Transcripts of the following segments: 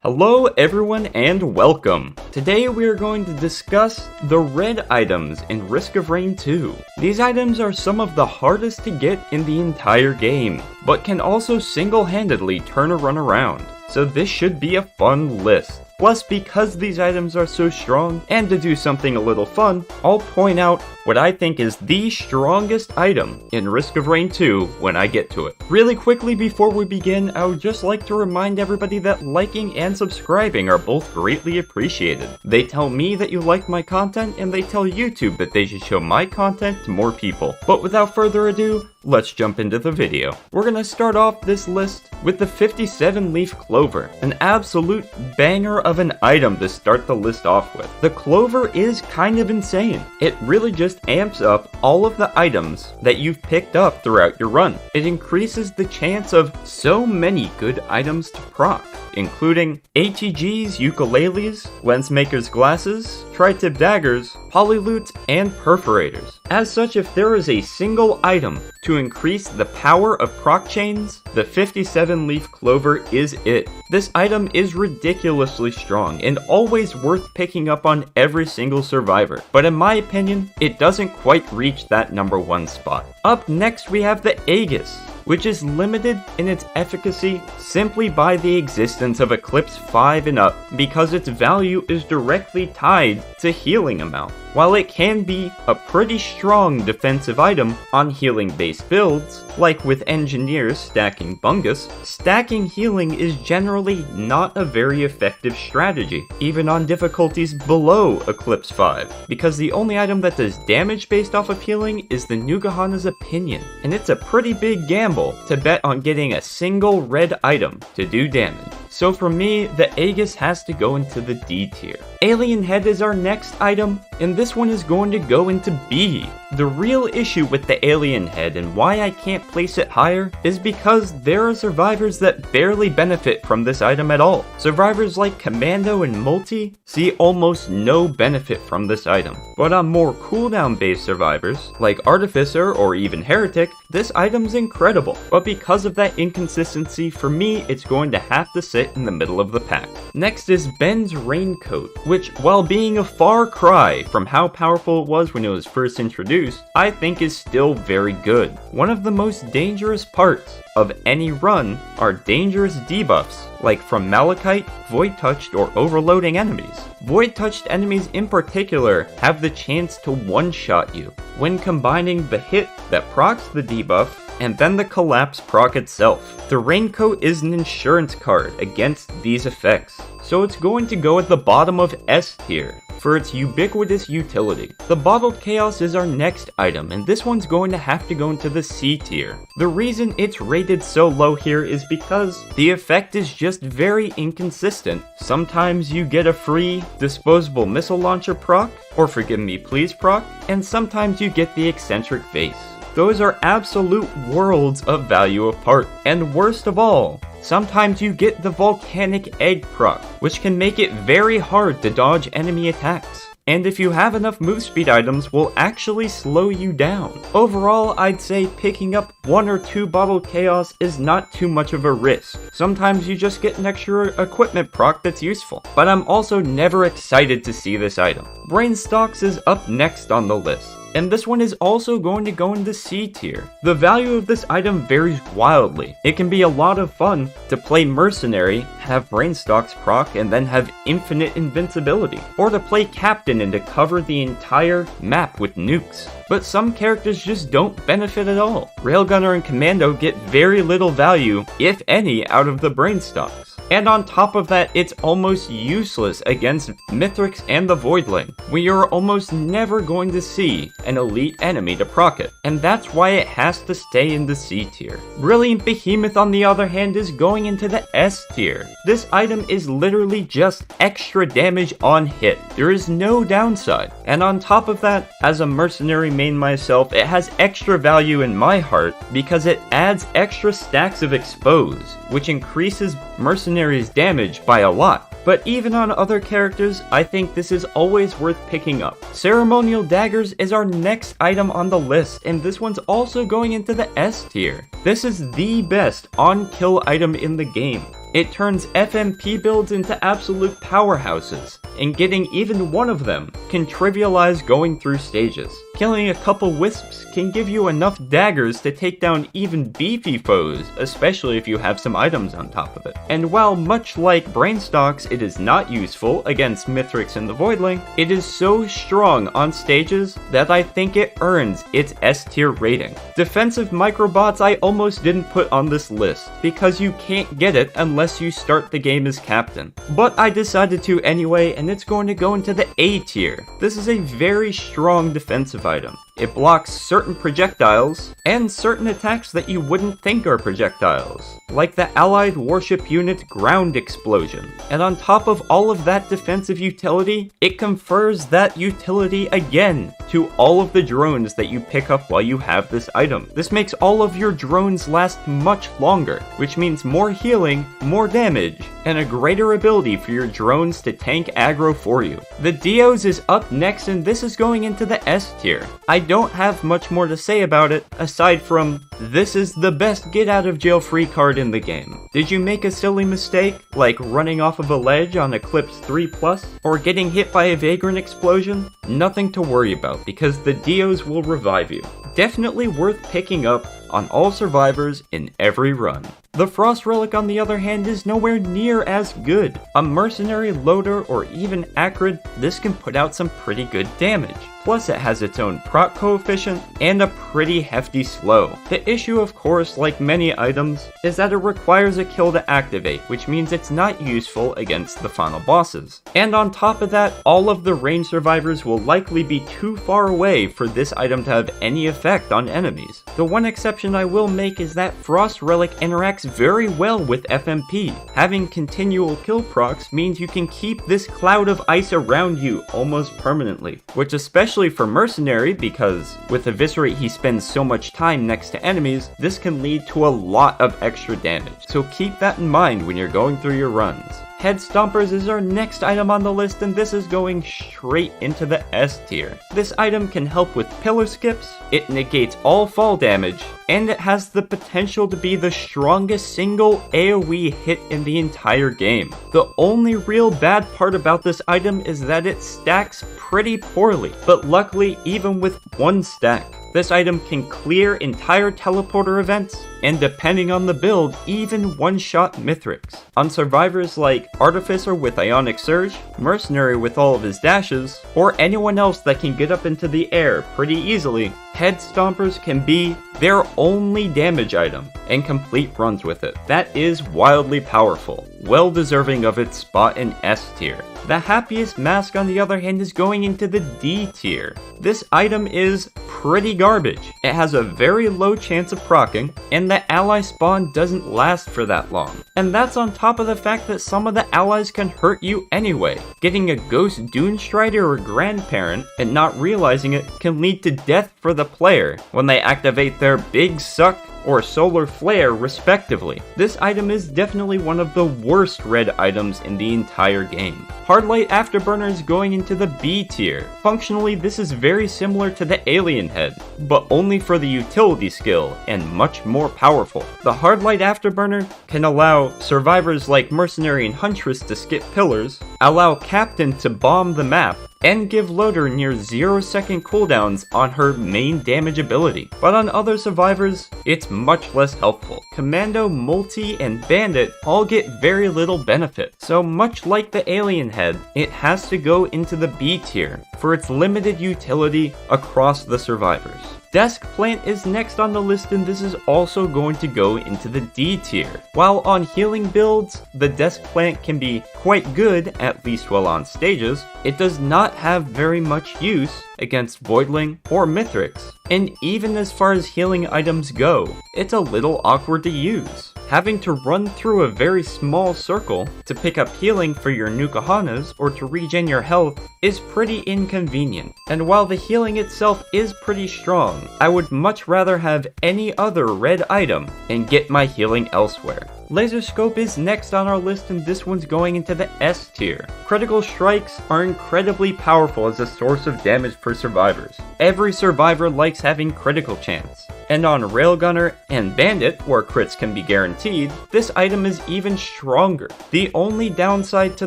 Hello everyone and welcome! Today we are going to discuss the red items in Risk of Rain 2. These items are some of the hardest to get in the entire game, but can also single-handedly turn a run around, so this should be a fun list. Plus, because these items are so strong, and to do something a little fun, I'll point out what I think is the strongest item in Risk of Rain 2 when I get to it. Really quickly before we begin, I would just like to remind everybody that liking and subscribing are both greatly appreciated. They tell me that you like my content, and they tell YouTube that they should show my content to more people. But without further ado, let's jump into the video. We're gonna start off this list with the 57 leaf clover, an absolute banger of an item to start the list off with. The clover is kind of insane. It really just amps up all of the items that you've picked up throughout your run. It increases the chance of so many good items to proc, including ATGs, ukuleles, lensmakers glasses, tri-tip daggers, polylutes, and perforators. As such, if there is a single item to increase the power of proc chains, the 57 leaf clover is it. This item is ridiculously strong and always worth picking up on every single survivor, but in my opinion, it doesn't quite reach that number 1 spot. Up next we have the Aegis, which is limited in its efficacy simply by the existence of Eclipse 5 and up, because its value is directly tied to healing amount. While it can be a pretty strong defensive item on healing based builds, like with engineers stacking Bungus, stacking healing is generally not a very effective strategy, even on difficulties below Eclipse 5, because the only item that does damage based off of healing is the Nukahanas Opinion, and it's a pretty big gamble to bet on getting a single red item to do damage. So for me, the Aegis has to go into the D tier. Alien Head is our next item, and this one is going to go into B. The real issue with the Alien Head and why I can't place it higher is because there are survivors that barely benefit from this item at all. Survivors like Commando and Multi see almost no benefit from this item. But on more cooldown based survivors, like Artificer or even Heretic, this item's incredible. But because of that inconsistency, for me, it's going to have to sit in the middle of the pack. Next is Ben's Raincoat, which, while being a far cry from how powerful it was when it was first introduced, I think is still very good. One of the most dangerous parts of any run are dangerous debuffs, like from Malachite, Void Touched, or overloading enemies. Void Touched enemies in particular have the chance to one-shot you when combining the hit that procs the debuff and then the collapse proc itself. The Raincoat is an insurance card against these effects, so it's going to go at the bottom of S tier for its ubiquitous utility. The Bottled Chaos is our next item, and this one's going to have to go into the C tier. The reason it's rated so low here is because the effect is just very inconsistent. Sometimes you get a free disposable missile launcher proc, or forgive me please proc, and sometimes you get the eccentric face. Those are absolute worlds of value apart. And worst of all, sometimes you get the volcanic egg proc, which can make it very hard to dodge enemy attacks. And if you have enough move speed items, will actually slow you down. Overall, I'd say picking up 1 or 2 Bottled Chaos is not too much of a risk. Sometimes you just get an extra equipment proc that's useful. But I'm also never excited to see this item. Brainstocks is up next on the list, and this one is also going to go into C tier. The value of this item varies wildly. It can be a lot of fun to play Mercenary, have Brainstocks proc, and then have infinite invincibility, or to play Captain and to cover the entire map with nukes. But some characters just don't benefit at all. Railgunner and Commando get very little value, if any, out of the Brainstocks. And on top of that, it's almost useless against Mithrix and the Voidling, where you're almost never going to see an elite enemy to proc it, and that's why it has to stay in the C tier. Brilliant Behemoth, on the other hand, is going into the S tier. This item is literally just extra damage on hit. There is no downside, and on top of that, as a mercenary main myself, it has extra value in my heart because it adds extra stacks of expose, which increases mercenaries' damage by a lot. But even on other characters, I think this is always worth picking up. Ceremonial daggers is our next item on the list, and this one's also going into the S tier. This is the best on-kill item in the game. It turns FMP builds into absolute powerhouses, and getting even one of them can trivialize going through stages. Killing a couple wisps can give you enough daggers to take down even beefy foes, especially if you have some items on top of it. And while much like Brainstocks it is not useful against Mithrix and the Voidling, it is so strong on stages that I think it earns its S tier rating. Defensive microbots I almost didn't put on this list, because you can't get it unless you start the game as captain. But I decided to anyway, and it's going to go into the A tier. This is a very strong defensive item. It blocks certain projectiles, and certain attacks that you wouldn't think are projectiles, like the allied warship unit ground explosion. And on top of all of that defensive utility, it confers that utility again to all of the drones that you pick up while you have this item. This makes all of your drones last much longer, which means more healing, more damage, and a greater ability for your drones to tank aggro for you. The Dios is up next, and this is going into the S tier. I don't have much more to say about it, aside from, this is the best get out of jail free card in the game. Did you make a silly mistake, like running off of a ledge on Eclipse 3+, or getting hit by a vagrant explosion? Nothing to worry about, because the Dios will revive you. Definitely worth picking up on all survivors in every run. The Frost Relic, on the other hand, is nowhere near as good. A mercenary, loader, or even acrid, this can put out some pretty good damage. Plus it has its own proc coefficient and a pretty hefty slow. The issue, of course, like many items, is that it requires a kill to activate, which means it's not useful against the final bosses. And on top of that, all of the range survivors will likely be too far away for this item to have any effect on enemies. The one exception I will make is that Frost Relic interacts very well with FMP. Having continual kill procs means you can keep this cloud of ice around you almost permanently, which especially for Mercenary, because with Eviscerate he spends so much time next to enemies, this can lead to a lot of extra damage. So keep that in mind when you're going through your runs. Head Stompers is our next item on the list, and this is going straight into the S tier. This item can help with pillar skips, it negates all fall damage, and it has the potential to be the strongest single AoE hit in the entire game. The only real bad part about this item is that it stacks pretty poorly, but luckily even with one stack, this item can clear entire teleporter events, and depending on the build, even one-shot Mithrix. On survivors like Artificer with Ionic Surge, Mercenary with all of his dashes, or anyone else that can get up into the air pretty easily, Head Stompers can be their only damage item, and complete runs with it. That is wildly powerful, well deserving of its spot in S tier. The Happiest Mask, on the other hand, is going into the D tier. This item is pretty garbage. It has a very low chance of proccing, and the ally spawn doesn't last for that long. And that's on top of the fact that some of the allies can hurt you anyway. Getting a Ghost Dunestrider or Grandparent and not realizing it can lead to death for the player when they activate their Big Suck or Solar Flare respectively. This item is definitely one of the worst red items in the entire game. Hardlight Afterburner is going into the B tier. Functionally, this is very similar to the Alien Head, but only for the utility skill and much more powerful. The Hardlight Afterburner can allow survivors like Mercenary and Huntress to skip pillars, allow Captain to bomb the map, and give Loader near 0-second cooldowns on her main damage ability. But on other survivors, it's much less helpful. Commando, Multi, and Bandit all get very little benefit. So much like the Alien Head, it has to go into the B tier for its limited utility across the survivors. Desk Plant is next on the list, and this is also going to go into the D tier. While on healing builds, the Desk Plant can be quite good, at least while on stages, it does not have very much use against Voidling or Mithrix. And even as far as healing items go, it's a little awkward to use. Having to run through a very small circle to pick up healing for your nukahanas or to regen your health is pretty inconvenient. And while the healing itself is pretty strong, I would much rather have any other red item and get my healing elsewhere. Laser Scope is next on our list, and this one's going into the S tier. Critical strikes are incredibly powerful as a source of damage for survivors. Every survivor likes having critical chance. And on Railgunner and Bandit, where crits can be guaranteed, this item is even stronger. The only downside to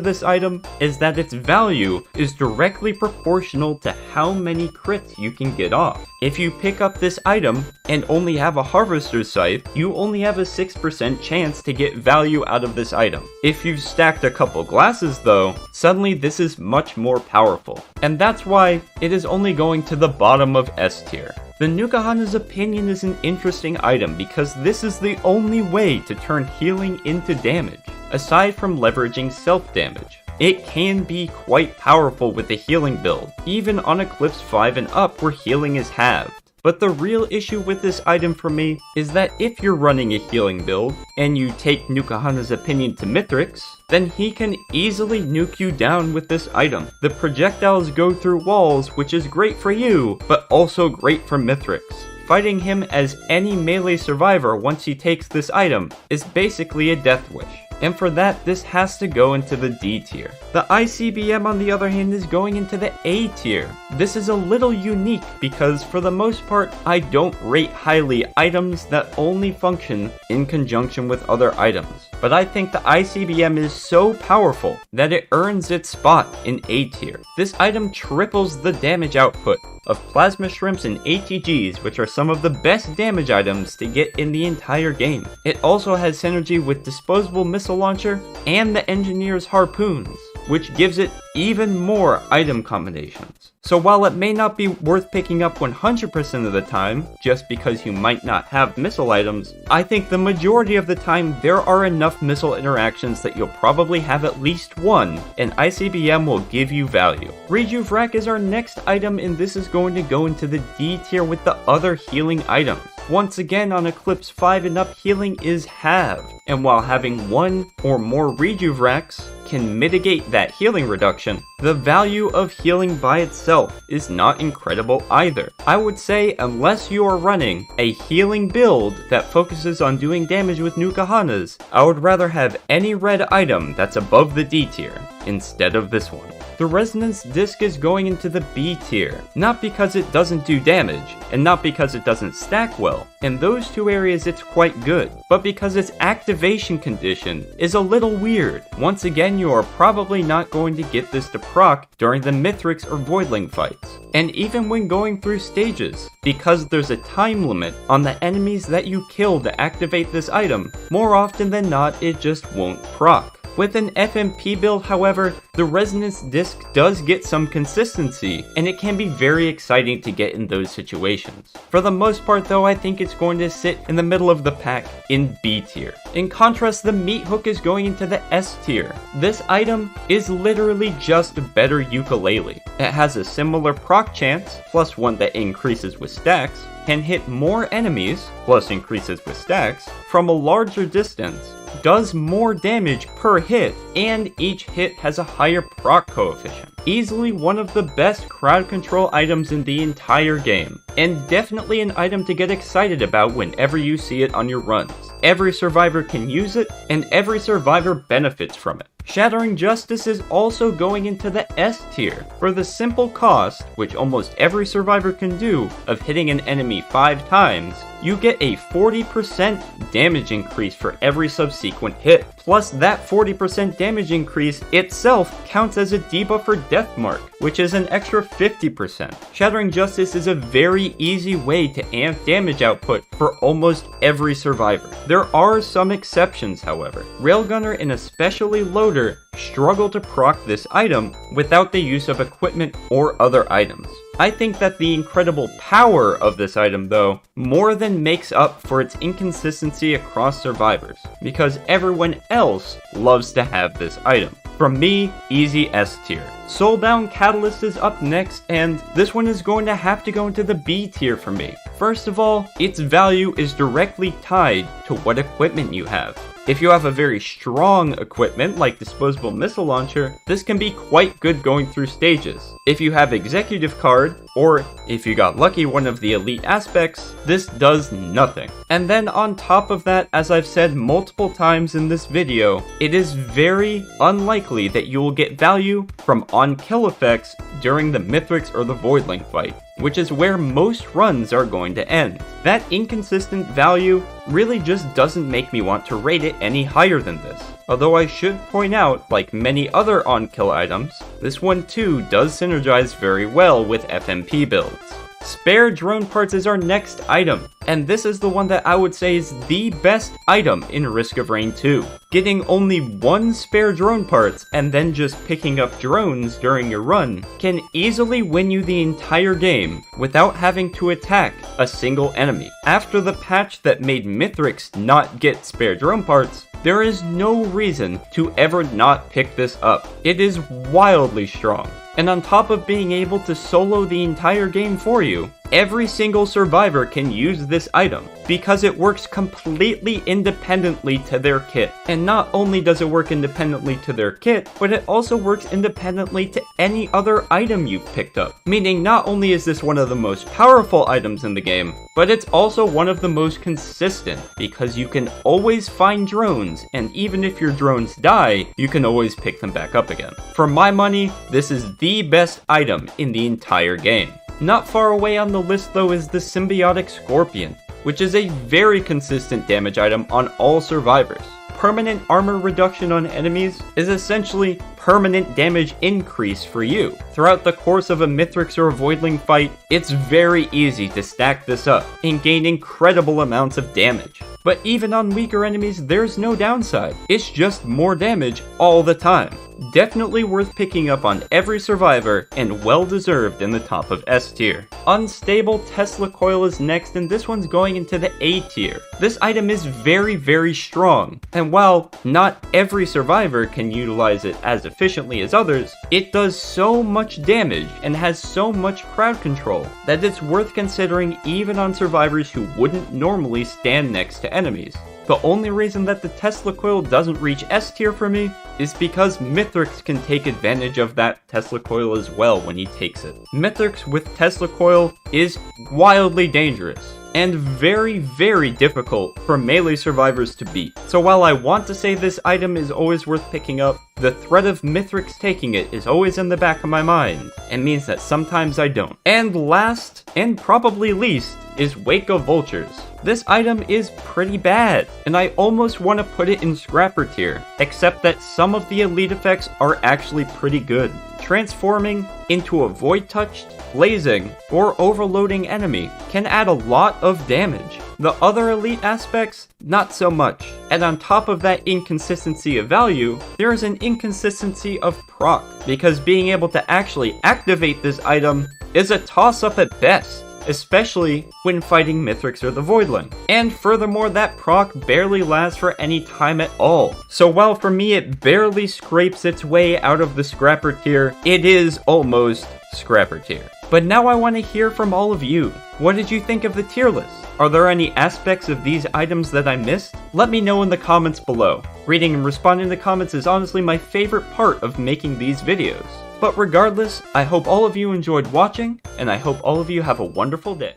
this item is that its value is directly proportional to how many crits you can get off. If you pick up this item and only have a Harvester's Scythe, you only have a 6% chance to get value out of this item. If you've stacked a couple glasses though, suddenly this is much more powerful. And that's why it is only going to the bottom of S tier. The Nukahana's Opinion is an interesting item because this is the only way to turn healing into damage, aside from leveraging self-damage. It can be quite powerful with the healing build, even on Eclipse 5 and up where healing is halved. But the real issue with this item for me is that if you're running a healing build, and you take Nukahana's Opinion to Mithrix, then he can easily nuke you down with this item. The projectiles go through walls, which is great for you, but also great for Mithrix. Fighting him as any melee survivor once he takes this item is basically a death wish. And for that, this has to go into the D tier. The ICBM on the other hand is going into the A tier. This is a little unique because for the most part, I don't rate highly items that only function in conjunction with other items. But I think the ICBM is so powerful that it earns its spot in A tier. This item triples the damage output of Plasma Shrimps and ATGs, which are some of the best damage items to get in the entire game. It also has synergy with Disposable Missile Launcher and the Engineer's Harpoons, which gives it even more item combinations. So while it may not be worth picking up 100% of the time, just because you might not have missile items, I think the majority of the time there are enough missile interactions that you'll probably have at least one, and ICBM will give you value. Rejuve is our next item, and this is going to go into the D tier with the other healing items. Once again, on Eclipse 5 and up, healing is halved, and while having one or more Rejuve can mitigate that healing reduction, the value of healing by itself is not incredible either. I would say unless you are running a healing build that focuses on doing damage with nukahanas, I would rather have any red item that's above the D tier instead of this one. The Resonance Disc is going into the B tier, not because it doesn't do damage, and not because it doesn't stack well. In those two areas it's quite good, but because its activation condition is a little weird. Once again, you are probably not going to get this to proc during the Mithrix or Voidling fights, and even when going through stages, because there's a time limit on the enemies that you kill to activate this item, more often than not it just won't proc. With an FMP build, however, the Resonance Disc does get some consistency, and it can be very exciting to get in those situations. For the most part though, I think it's going to sit in the middle of the pack in B tier. In contrast, the Meat Hook is going into the S tier. This item is literally just a better ukulele. It has a similar proc chance, plus one that increases with stacks, can hit more enemies, plus increases with stacks, from a larger distance, does more damage per hit, and each hit has a higher proc coefficient. Easily one of the best crowd control items in the entire game, and definitely an item to get excited about whenever you see it on your runs. Every survivor can use it, and every survivor benefits from it. Shattering Justice is also going into the S tier, for the simple cost, which almost every survivor can do, of hitting an enemy 5 times, you get a 40% damage increase for every subsequent hit. Plus that 40% damage increase itself counts as a debuff for Deathmark, which is an extra 50%. Shattering Justice is a very easy way to amp damage output for almost every survivor. There are some exceptions, however. Railgunner and especially Loader struggle to proc this item without the use of equipment or other items. I think that the incredible power of this item though more than makes up for its inconsistency across survivors, because everyone else loves to have this item. From me, easy S tier. Soulbound Catalyst is up next, and this one is going to have to go into the B tier for me. First of all, its value is directly tied to what equipment you have. If you have a very strong equipment like disposable missile launcher, this can be quite good going through stages. If you have executive card, or if you got lucky one of the elite aspects, this does nothing. And then on top of that, as I've said multiple times in this video, it is very unlikely that you will get value from on-kill effects during the Mithrix or the Voidling fight, which is where most runs are going to end. That inconsistent value really just doesn't make me want to rate it any higher than this. Although I should point out, like many other on-kill items, this one too does synergize very well with FMP builds. Spare drone parts is our next item, and this is the one that I would say is the best item in Risk of Rain 2. Getting only one spare drone parts and then just picking up drones during your run can easily win you the entire game without having to attack a single enemy. After the patch that made Mithrix not get spare drone parts, there is no reason to ever not pick this up. It is wildly strong. And on top of being able to solo the entire game for you, every single survivor can use this item because it works completely independently to their kit. And not only does it work independently to their kit, but it also works independently to any other item you've picked up. Meaning not only is this one of the most powerful items in the game, but it's also one of the most consistent because you can always find drones, and even if your drones die, you can always pick them back up again. For my money, this is the best item in the entire game. Not far away on the list though is the Symbiotic Scorpion, which is a very consistent damage item on all survivors. Permanent armor reduction on enemies is essentially permanent damage increase for you. Throughout the course of a Mithrix or a Voidling fight, it's very easy to stack this up and gain incredible amounts of damage. But even on weaker enemies, there's no downside. It's just more damage all the time. Definitely worth picking up on every survivor and well deserved in the top of S tier. Unstable Tesla Coil is next, and this one's going into the A tier. This item is very strong, and while not every survivor can utilize it as efficiently as others, it does so much damage and has so much crowd control that it's worth considering even on survivors who wouldn't normally stand next to enemies. The only reason that the Tesla Coil doesn't reach S tier for me is because Mithrix can take advantage of that Tesla Coil as well when he takes it. Mithrix with Tesla Coil is wildly dangerous and very difficult for melee survivors to beat. So while I want to say this item is always worth picking up, the threat of Mithrix taking it is always in the back of my mind, and means that sometimes I don't. And last, and probably least, is Waco vultures. This item is pretty bad, and I almost want to put it in scrapper tier, except that some of the elite effects are actually pretty good. Transforming into a void-touched, blazing, or overloading enemy can add a lot of damage. The other elite aspects, not so much. And on top of that inconsistency of value, there is an inconsistency of proc, because being able to actually activate this item is a toss-up at best, especially when fighting Mithrix or the Voidling. And furthermore, that proc barely lasts for any time at all. So while for me it barely scrapes its way out of the scrapper tier, it is almost scrapper tier. But now I want to hear from all of you. What did you think of the tier list? Are there any aspects of these items that I missed? Let me know in the comments below. Reading and responding to comments is honestly my favorite part of making these videos. But regardless, I hope all of you enjoyed watching, and I hope all of you have a wonderful day.